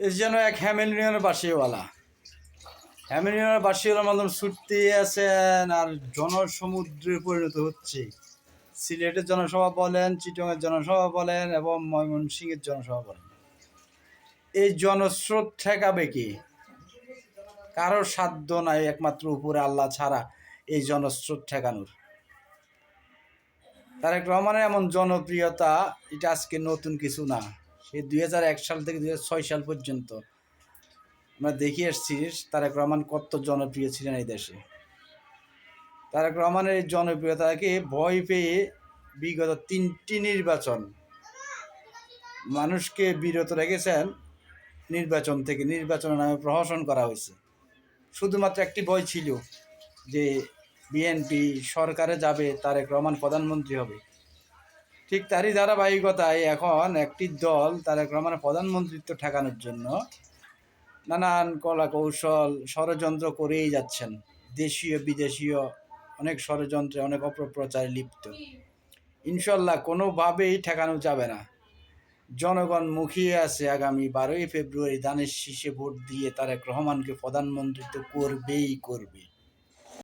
এর যেন এক হ্যামিলিয়নের বাসিওয়ালা মাধ্যম ছুটতে আছেন আর জনসমুদ্রে পরিণত হচ্ছে। সিলেটের জনসভা বলেন, চিটংয়ের জনসভা বলেন এবং ময়মনসিংহের জনসভা বলেন, এই জনস্রোত ঠেকাবে কি? কারোর সাধ্য নাই একমাত্র উপরে আল্লাহ ছাড়া এই জনস্রোত ঠেকানোর। তারেক রহমানের এমন জনপ্রিয়তা এটা আজকে নতুন কিছু না। সে 2001 সাল থেকে 2006 সাল পর্যন্ত আমরা দেখে এসছি তারেক রহমান কত জনপ্রিয় ছিলেন এই দেশে। তারেক রহমানের এই জনপ্রিয়তাকে ভয় পেয়ে বিগত 3টি নির্বাচন মানুষকে বিরত রেখেছেন নির্বাচন থেকে। নির্বাচনের নামে প্রহসন করা হয়েছে। শুধুমাত্র একটি ভয় ছিল যে বিএনপি সরকারে যাবে, তারেক রহমান প্রধানমন্ত্রী হবে। ঠিক তারই ধারাবাহিকতায় এখন একটি দল তারেক রহমানের প্রধানমন্ত্রিত্ব ঠেকানোর জন্য নানান কলা কৌশল ষড়যন্ত্র করেই যাচ্ছেন। দেশীয় বিদেশীয় অনেক ষড়যন্ত্রে, অনেক অপপ্রচারে লিপ্ত। ইনশাল্লাহ কোনোভাবেই ঠেকানো যাবে না। জনগণ মুখিয়ে আছে আগামী 12ই ফেব্রুয়ারি ধানের শীষে ভোট দিয়ে তারেক রহমানকে প্রধানমন্ত্রিত্ব করবেই করবে।